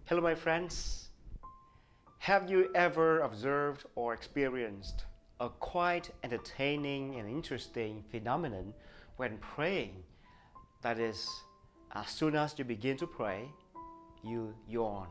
Hello, my friends. Have you ever observed or experienced a quite entertaining and interesting phenomenon when praying? That is, as soon as you begin to pray, you yawn.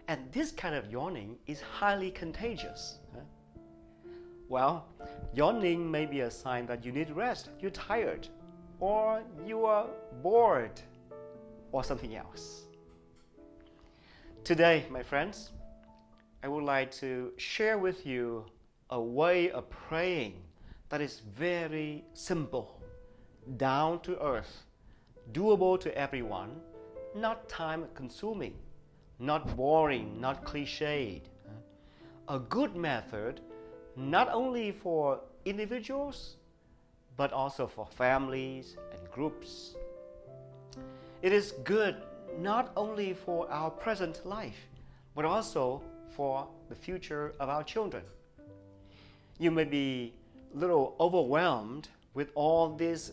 And this kind of yawning is highly contagious. Well, yawning may be a sign that you need rest, you're tired, or you are bored, or something else. Today, my friends, I would like to share with you a way of praying that is very simple, down to earth, doable to everyone, not time consuming, not boring, not cliched. A good method not only for individuals, but also for families and groups. It is good not only for our present life, but also for the future of our children. You may be a little overwhelmed with all these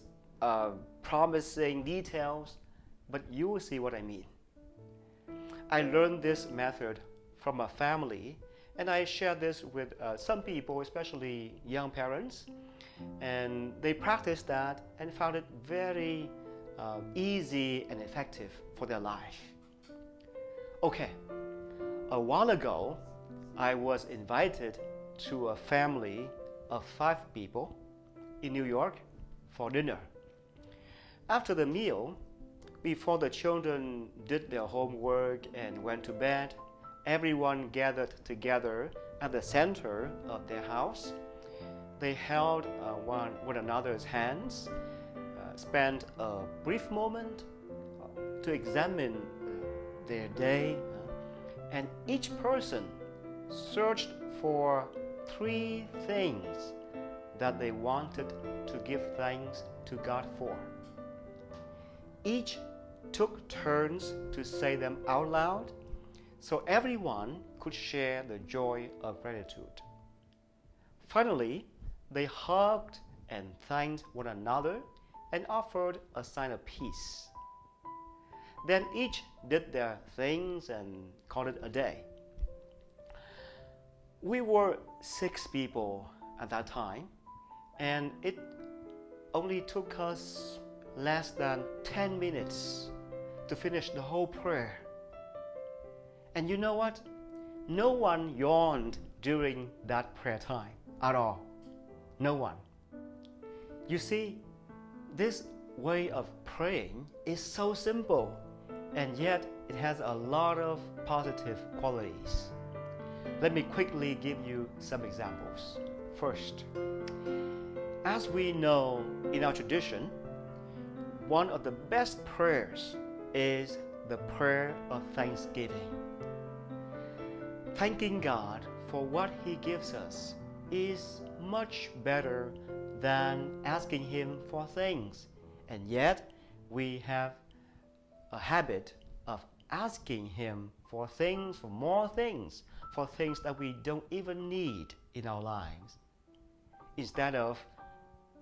promising details, but you will see what I mean. I learned this method from a family, and I share this with some people, especially young parents, and they practiced that and found it very easy and effective for their life. Okay, a while ago, I was invited to a family of 5 people in New York for dinner. After the meal, before the children did their homework and went to bed, everyone gathered together at the center of their house. They held one another's hands, spent a brief moment to examine their day, and each person searched for 3 things that they wanted to give thanks to God for. Each took turns to say them out loud, so everyone could share the joy of gratitude. Finally, they hugged and thanked one another and offered a sign of peace. Then each did their things and called it a day. We were 6 people at that time, and it only took us less than 10 minutes to finish the whole prayer. And you know what? No one yawned during that prayer time at all. No one. You see, this way of praying is so simple, and yet it has a lot of positive qualities. Let me quickly give you some examples. First, as we know in our tradition, one of the best prayers is the prayer of thanksgiving. Thanking God for what He gives us is much better than asking Him for things, and yet we have a habit of asking Him for things, for more things, for things that we don't even need in our lives. Instead of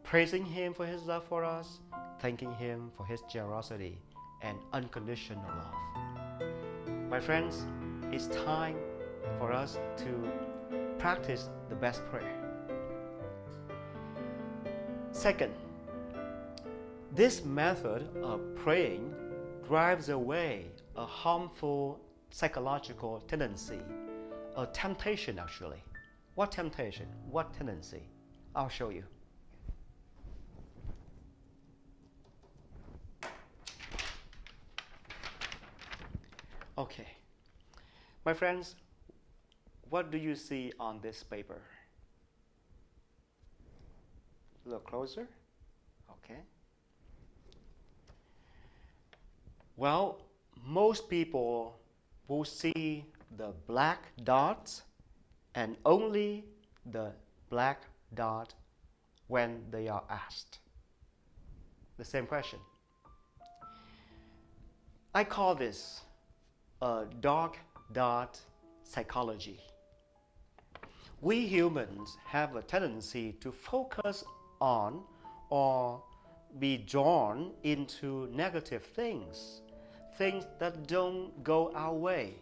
praising Him for His love for us, thanking Him for His generosity and unconditional love. My friends, it's time for us to practice the best prayer. Second, this method of praying drives away a harmful psychological tendency, a temptation actually. What temptation? What tendency? I'll show you. Okay, my friends, what do you see on this paper? A little closer. Okay. Well, most people will see the black dot and only the black dot when they are asked the same question. I call this a dark dot psychology. We humans have a tendency to focus on or be drawn into negative things, things that don't go our way,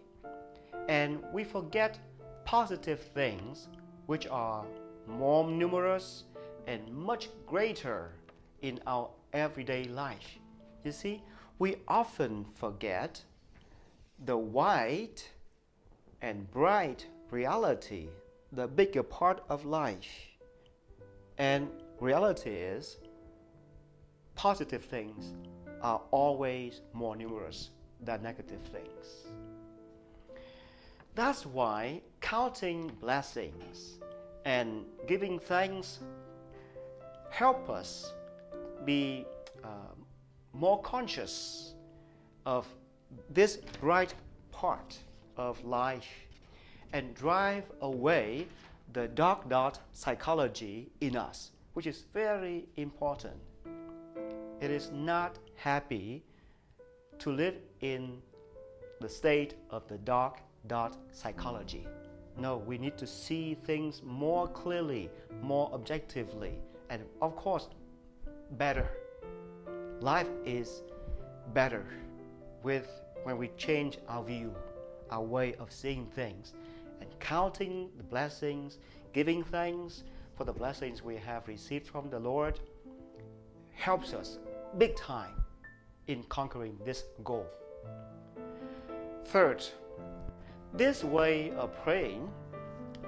and we forget positive things which are more numerous and much greater in our everyday life. You see, we often forget the wide and bright reality, the bigger part of life. And reality is, positive things are always more numerous than negative things. That's why counting blessings and giving thanks help us be more conscious of this bright part of life and drive away the dark dot psychology in us, which is very important. It is not happy to live in the state of the dark dot psychology. No, we need to see things more clearly, more objectively, and of course, better. Life is better when we change our view, our way of seeing things, and counting the blessings, giving thanks for the blessings we have received from the Lord helps us big time in conquering this goal. Third, this way of praying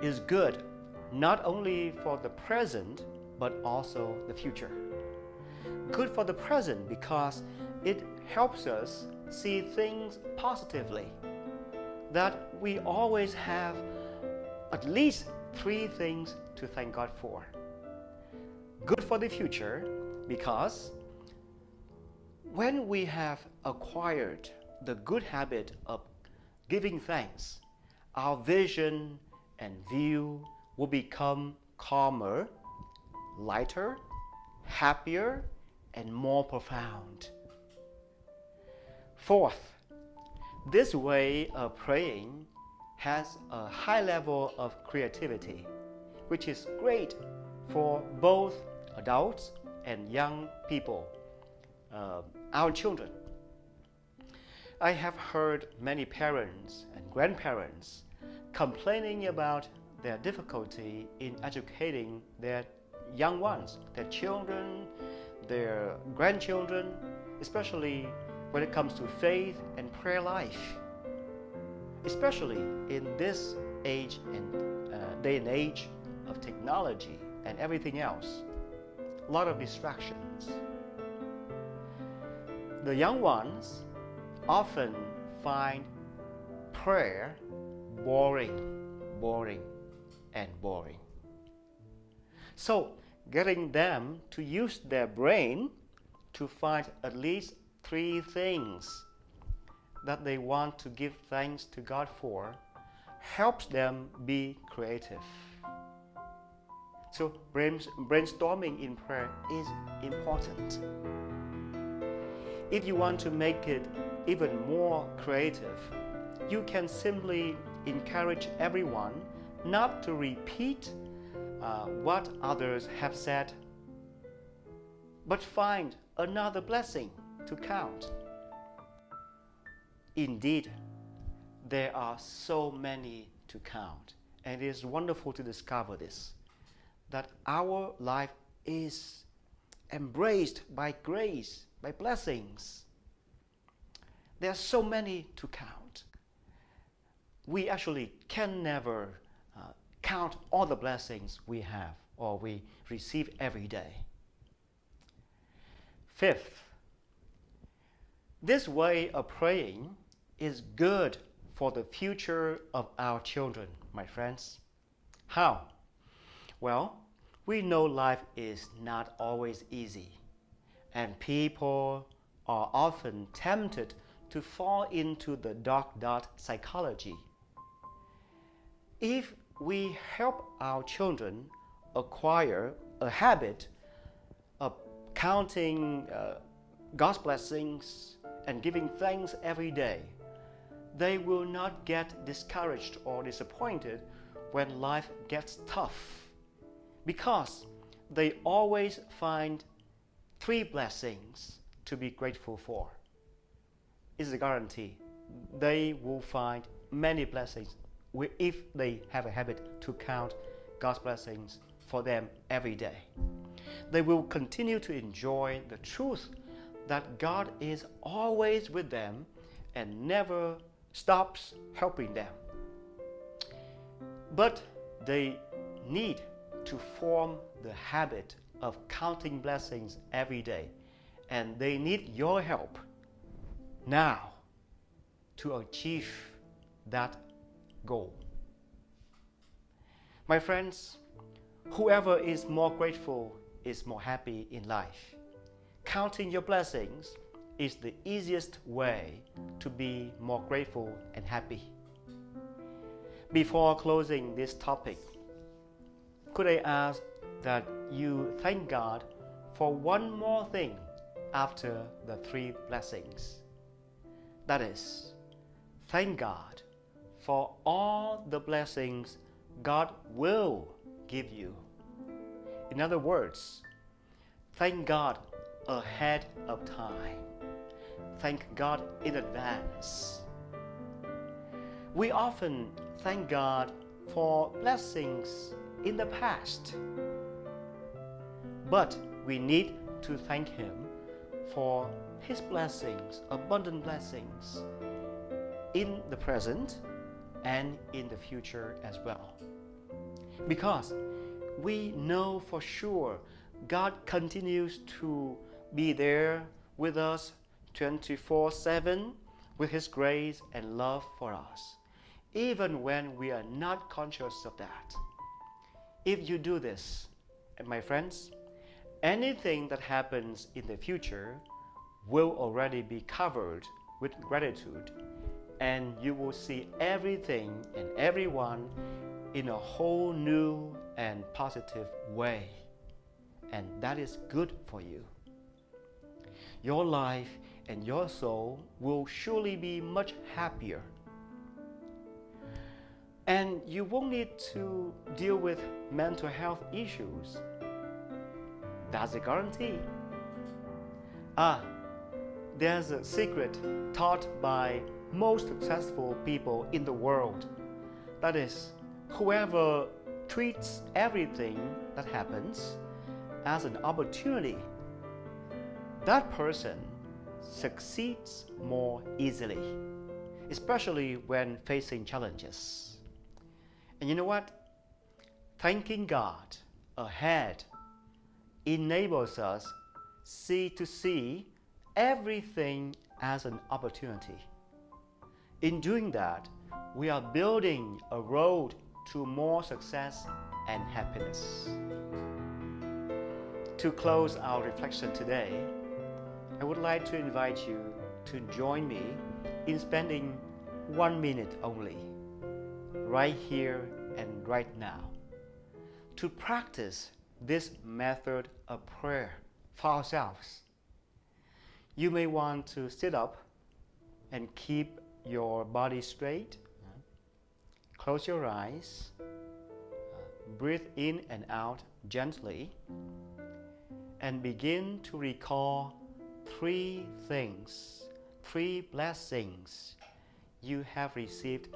is good not only for the present but also the future. Good for the present because it helps us see things positively, that we always have at least 3 things to thank God for. Good for the future because when we have acquired the good habit of giving thanks, our vision and view will become calmer, lighter, happier, and more profound. Fourth, this way of praying has a high level of creativity, which is great for both adults and young people, our children. I have heard many parents and grandparents complaining about their difficulty in educating their young ones, their children, their grandchildren, especially when it comes to faith and prayer life. Especially in this age and day and age of technology and everything else. A lot of distractions. The young ones often find prayer boring. So, getting them to use their brain to find at least 3 things that they want to give thanks to God for helps them be creative. So, brainstorming in prayer is important. If you want to make it even more creative, you can simply encourage everyone not to repeat what others have said, but find another blessing to count. Indeed, there are so many to count, and it is wonderful to discover this, that our life is embraced by grace, by blessings. There are so many to count. We actually can never count all the blessings we have or we receive every day. Fifth, this way of praying is good for the future of our children, my friends. How? Well, we know life is not always easy, and people are often tempted to fall into the dark dot psychology. If we help our children acquire a habit of counting God's blessings and giving thanks every day, they will not get discouraged or disappointed when life gets tough, because they always find 3 blessings to be grateful for. is a guarantee. They will find many blessings if they have a habit to count God's blessings for them every day. They will continue to enjoy the truth that God is always with them and never stops helping them. But they need to form the habit of counting blessings every day, and they need your help now to achieve that goal. My friends, whoever is more grateful is more happy in life. Counting your blessings is the easiest way to be more grateful and happy. Before closing this topic, could I ask that you thank God for one more thing after the 3 blessings? That is, thank God for all the blessings God will give you. In other words, thank God ahead of time. Thank God in advance. We often thank God for blessings in the past, but we need to thank Him for His blessings, abundant blessings, in the present and in the future as well. Because we know for sure God continues to be there with us 24/7 with His grace and love for us, even when we are not conscious of that. If you do this, and my friends, anything that happens in the future will already be covered with gratitude, and you will see everything and everyone in a whole new and positive way. And that is good for you. Your life and your soul will surely be much happier. And you won't need to deal with mental health issues. That's a guarantee. There's a secret taught by most successful people in the world. That is, whoever treats everything that happens as an opportunity, that person succeeds more easily, especially when facing challenges. And you know what? Thanking God ahead enables us to see everything as an opportunity. In doing that, we are building a road to more success and happiness. To close our reflection today, I would like to invite you to join me in spending 1 minute only, right here and right now, to practice this method of prayer for ourselves. You may want to sit up and keep your body straight. Close your eyes. Breathe in and out gently. And begin to recall 3 things, 3 blessings you have received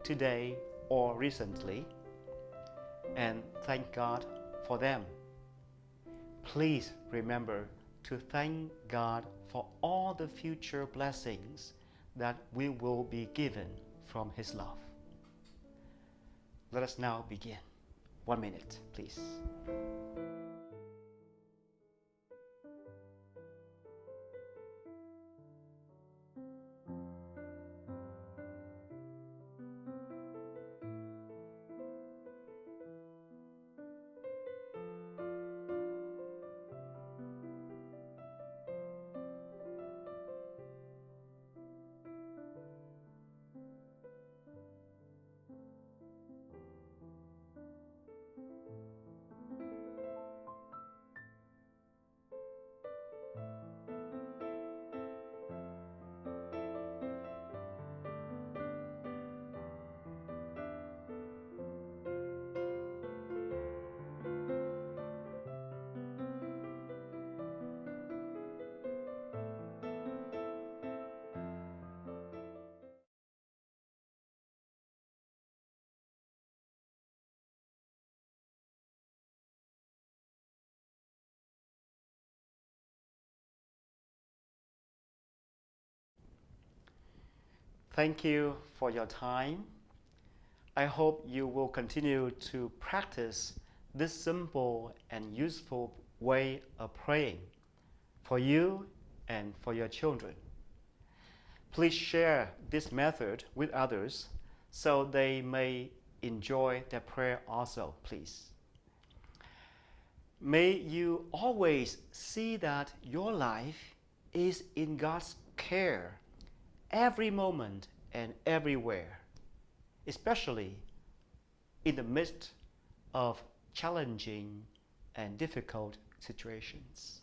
today or recently, and thank God for them. Please remember to thank God for all the future blessings that we will be given from His love. Let us now begin. 1 minute, please. Thank you for your time. I hope you will continue to practice this simple and useful way of praying for you and for your children. Please share this method with others so they may enjoy their prayer also, please. May you always see that your life is in God's care every moment and everywhere, especially in the midst of challenging and difficult situations.